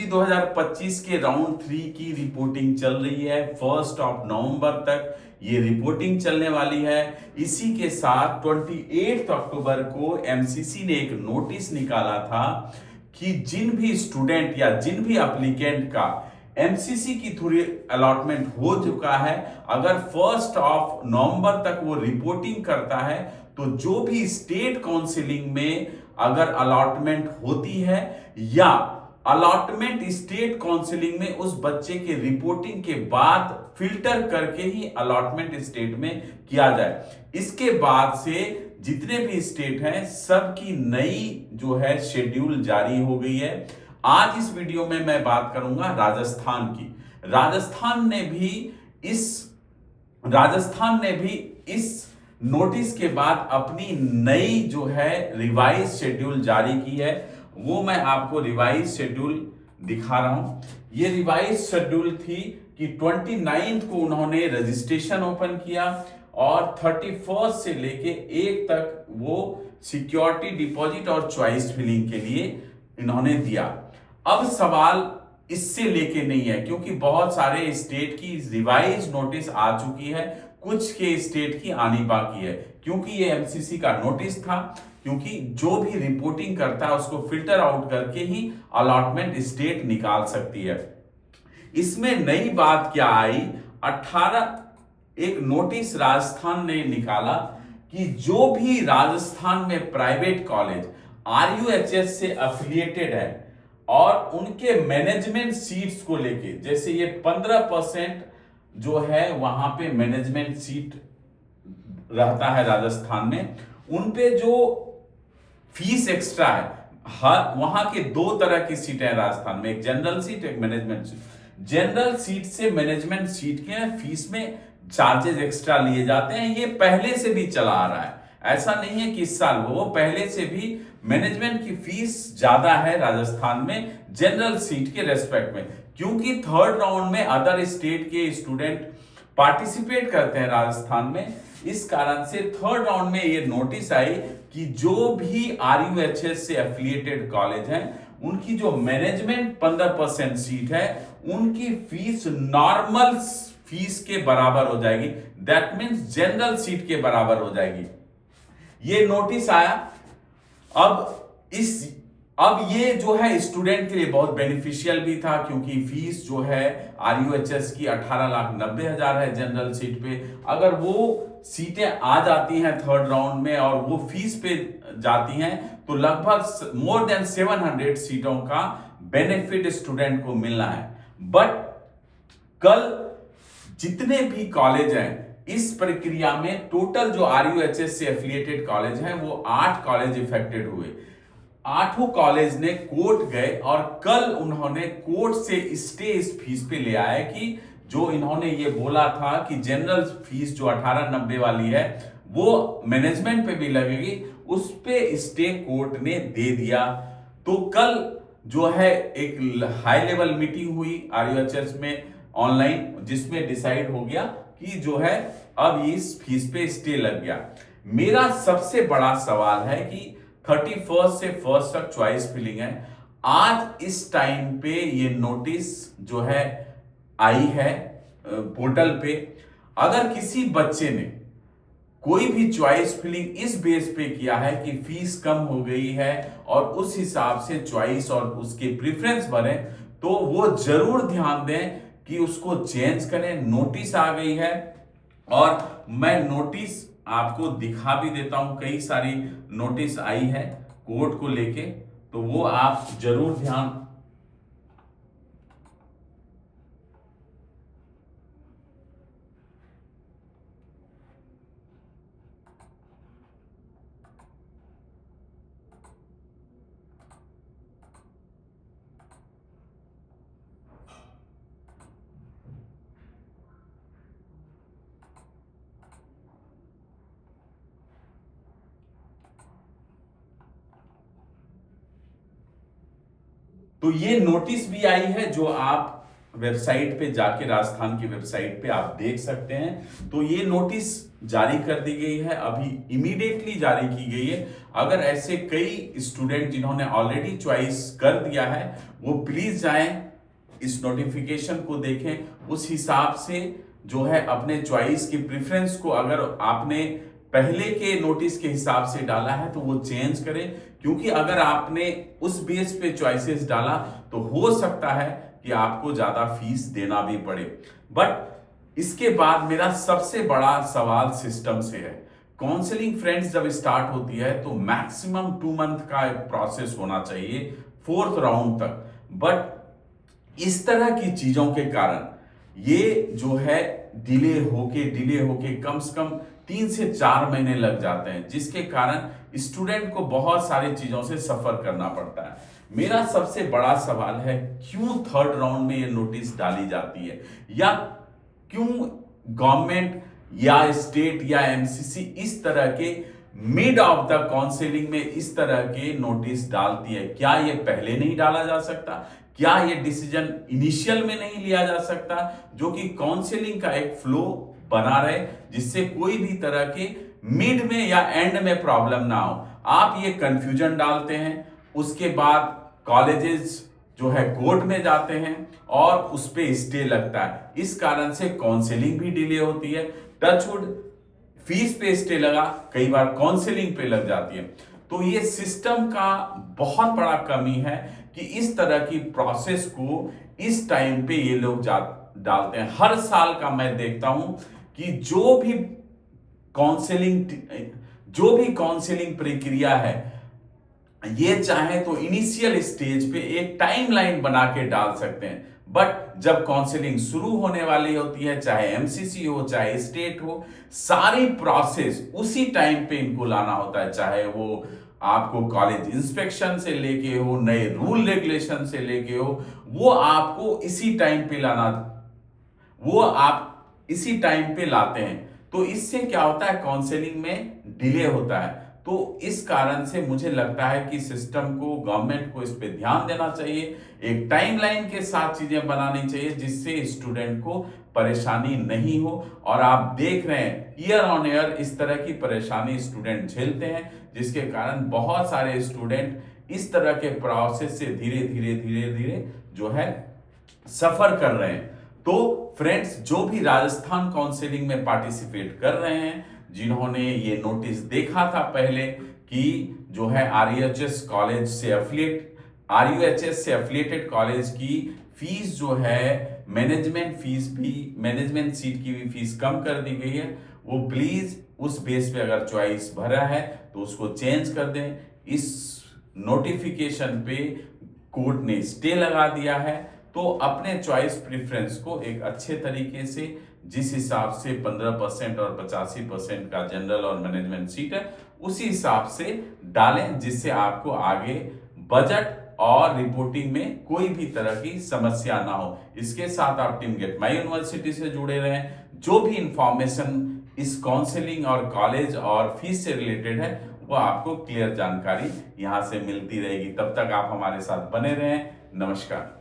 2025 के राउंड 3 की रिपोर्टिंग चल रही है। 1 नवंबर तक ये रिपोर्टिंग चलने वाली है। इसी के साथ 28 अक्टूबर को एमसीसी ने एक नोटिस निकाला था कि जिन भी स्टूडेंट या जिन भी एप्लीकेंट का एमसीसी की थ्रू अलॉटमेंट हो चुका है, अगर 1 नवंबर तक वो रिपोर्टिंग करता है तो जो भी स्टेट काउंसिलिंग में अगर अलॉटमेंट होती है या अलॉटमेंट स्टेट काउंसिलिंग में उस बच्चे के रिपोर्टिंग के बाद फिल्टर करके ही अलॉटमेंट स्टेट में किया जाए। इसके बाद से जितने भी स्टेट हैं सबकी नई जो है शेड्यूल जारी हो गई है। आज इस वीडियो में मैं बात करूंगा राजस्थान की। राजस्थान ने भी इस नोटिस के बाद अपनी नई जो है रिवाइज शेड्यूल जारी की है। वो मैं आपको रिवाइज शेड्यूल दिखा रहा हूं। ये रिवाइज शेड्यूल थी कि 29 को उन्होंने रजिस्ट्रेशन ओपन किया और 31 से लेके 1 तक वो सिक्योरिटी डिपॉजिट और चॉइस फिलिंग के लिए इन्होंने दिया। अब सवाल इससे लेके नहीं है, क्योंकि बहुत सारे स्टेट की रिवाइज नोटिस आ चुकी है, कुछ के स्टेट की आनी बाकी है। क्योंकि ये एमसीसी का नोटिस था, क्योंकि जो भी रिपोर्टिंग करता है उसको फिल्टर आउट करके ही अलॉटमेंट स्टेट निकाल सकती है। इसमें नई बात क्या आई, 18 एक नोटिस राजस्थान ने निकाला कि जो भी राजस्थान में प्राइवेट कॉलेज आरयूएचएस से एफिलिएटेड है और उनके मैनेजमेंट सीट्स को लेके, जैसे ये 15% जो है वहां पे मैनेजमेंट सीट रहता है राजस्थान में, उनपे जो फीस एक्स्ट्रा है, हर वहां के 2 तरह की सीटें हैं राजस्थान में, एक जनरल सीट एक मैनेजमेंट सीट। जनरल सीट से मैनेजमेंट सीट के फीस में चार्जेस एक्स्ट्रा लिए जाते हैं। ये पहले से भी चला आ रहा है, ऐसा नहीं है कि इस साल वो पहले से भी मैनेजमेंट की फीस ज्यादा है राजस्थान में जनरल सीट के रेस्पेक्ट में, क्योंकि 3rd राउंड में अदर स्टेट के स्टूडेंट पार्टिसिपेट करते हैं राजस्थान में। इस कारण से 3rd राउंड में ये नोटिस आई कि जो भी आरयूएचएस से एफिलिएटेड कॉलेज हैं उनकी जो मैनेजमेंट 15% सीट है उनकी फीस नॉर्मल फीस के बराबर हो जाएगी। दैट मीन्स जनरल सीट के बराबर हो जाएगी। ये नोटिस आया। अब ये जो है स्टूडेंट के लिए बहुत बेनिफिशियल भी था, क्योंकि फीस जो है आरयूएचएस की 18,90,000 है जनरल सीट पे। अगर वो सीटें आ जाती हैं 3rd राउंड में और वो फीस पे जाती हैं तो लगभग मोर देन 700 सीटों का बेनिफिट स्टूडेंट को मिलना है। बट कल जितने भी कॉलेज हैं इस प्रक्रिया में, टोटल जो आरयूएचएस से एफिलिएटेड कॉलेज हैं वो 8 कॉलेज इफेक्टेड हुए। 8 कॉलेज ने कोर्ट गए और कल उन्होंने कोर्ट से स्टे इस फीस पे ले आए कि जो इन्होंने ये बोला था कि जनरल फीस जो 1890 वाली है वो मैनेजमेंट पे भी लगेगी, उस पे स्टे कोर्ट ने दे दिया। तो कल जो है एक हाई लेवल मीटिंग हुई आरयूएचएस में ऑनलाइन, जिसमें डिसाइड हो गया कि जो है अब इस फीस पे स्टे लग गया। मेरा सबसे बड़ा सवाल है कि 31 से 1 तक चॉइस फिलिंग है। आज इस टाइम पे ये नोटिस जो है आई है पोर्टल पे, अगर किसी बच्चे ने कोई भी चॉइस फिलिंग इस बेस पे किया है कि फीस कम हो गई है और उस हिसाब से चॉइस और उसके प्रेफरेंस भरे, तो वो जरूर ध्यान दें कि उसको चेंज करें। नोटिस आ गई है और मैं नोटिस आपको दिखा भी देता हूं, कई सारी नोटिस आई है कोर्ट को लेके, तो वो आप जरूर ध्यान। तो ये नोटिस भी आई है जो आप वेबसाइट पे जाके, राजस्थान की वेबसाइट पे आप देख सकते हैं। तो ये नोटिस जारी कर दी गई है, अभी इमीडिएटली जारी की गई है। अगर ऐसे कई स्टूडेंट जिन्होंने ऑलरेडी चॉइस कर दिया है, वो प्लीज जाएं, इस नोटिफिकेशन को देखें, उस हिसाब से जो है अपने चॉइस की प्रेफरेंस को, अगर आपने पहले के नोटिस के हिसाब से डाला है तो वो चेंज करें, क्योंकि अगर आपने उस बेस पे चॉइसेस डाला तो हो सकता है कि आपको ज्यादा फीस देना भी पड़े। बट इसके बाद मेरा सबसे बड़ा सवाल सिस्टम से है। काउंसलिंग फ्रेंड्स जब स्टार्ट होती है तो मैक्सिमम 2 मंथ का प्रोसेस होना चाहिए, 4th राउंड तक। बट इस तरह की चीजों के कारण ये जो है डिले होके कम से कम 3 से 4 महीने लग जाते हैं, जिसके कारण स्टूडेंट को बहुत सारी चीजों से सफर करना पड़ता है। मेरा सबसे बड़ा सवाल है, क्यों 3rd राउंड में ये नोटिस डाली जाती है, या क्यों गवर्नमेंट या स्टेट या एमसीसी इस तरह के मिड ऑफ द काउंसलिंग में इस तरह के नोटिस डालती है? क्या ये पहले नहीं डाला जा सकता? क्या ये डिसीजन इनिशियल में नहीं लिया जा सकता, जो कि काउंसलिंग का एक फ्लो बना रहे, जिससे कोई भी तरह के मिड में या एंड में प्रॉब्लम ना हो? आप ये कंफ्यूजन डालते हैं, उसके बाद कॉलेजेस जो है कोर्ट में जाते हैं और उस पे स्टे लगता है, इस कारण से काउंसलिंग भी डिले होती है। टचवुड फीस पे स्टे लगा, कई बार काउंसलिंग पे लग जाती है। तो ये सिस्टम का बहुत बड़ा कमी है कि इस तरह की प्रोसेस को इस टाइम पे ये लोग डालते हैं। हर साल का मैं देखता हूं कि जो भी काउंसलिंग प्रक्रिया है, ये चाहे तो इनिशियल स्टेज पे एक टाइमलाइन बना के डाल सकते हैं, बट जब काउंसलिंग शुरू होने वाली होती है, चाहे एमसीसी हो चाहे स्टेट हो, सारी प्रोसेस उसी टाइम पे इनको लाना होता है। चाहे वो आपको कॉलेज इंस्पेक्शन से लेके हो, नए रूल रेगुलेशन से लेके हो, वो आपको इसी टाइम पे आप इसी टाइम पे लाते हैं। तो इससे क्या होता है, काउंसलिंग में डिले होता है। तो इस कारण से मुझे लगता है कि सिस्टम को, गवर्नमेंट को इस पे ध्यान देना चाहिए, एक टाइमलाइन के साथ चीजें बनानी चाहिए, जिससे स्टूडेंट को परेशानी नहीं हो। और आप देख रहे हैं ईयर ऑन ईयर इस तरह की परेशानी स्टूडेंट झेलते हैं, जिसके कारण बहुत सारे स्टूडेंट इस तरह के प्रोसेस से धीरे धीरे जो है सफर कर रहे हैं। तो फ्रेंड्स, जो भी राजस्थान काउंसलिंग में पार्टिसिपेट कर रहे हैं, जिन्होंने ये नोटिस देखा था पहले कि जो है आरयूएचएस से एफिलिएटेड कॉलेज की फीस जो है, मैनेजमेंट सीट की भी फीस कम कर दी गई है, वो प्लीज उस बेस पे अगर चॉइस भरा है तो उसको चेंज कर दें। इस नोटिफिकेशन पे कोर्ट ने स्टे लगा दिया है, तो अपने चॉइस प्रेफरेंस को एक अच्छे तरीके से, जिस हिसाब से 15% और 85% का जनरल और मैनेजमेंट सीट है, उसी हिसाब से डालें, जिससे आपको आगे बजट और रिपोर्टिंग में कोई भी तरह की समस्या ना हो। इसके साथ आप टीम गेट माई यूनिवर्सिटी से जुड़े रहें। जो भी इंफॉर्मेशन इस काउंसलिंग और कॉलेज और फीस से रिलेटेड है, वो आपको क्लियर जानकारी यहां से मिलती रहेगी। तब तक आप हमारे साथ बने रहें। नमस्कार।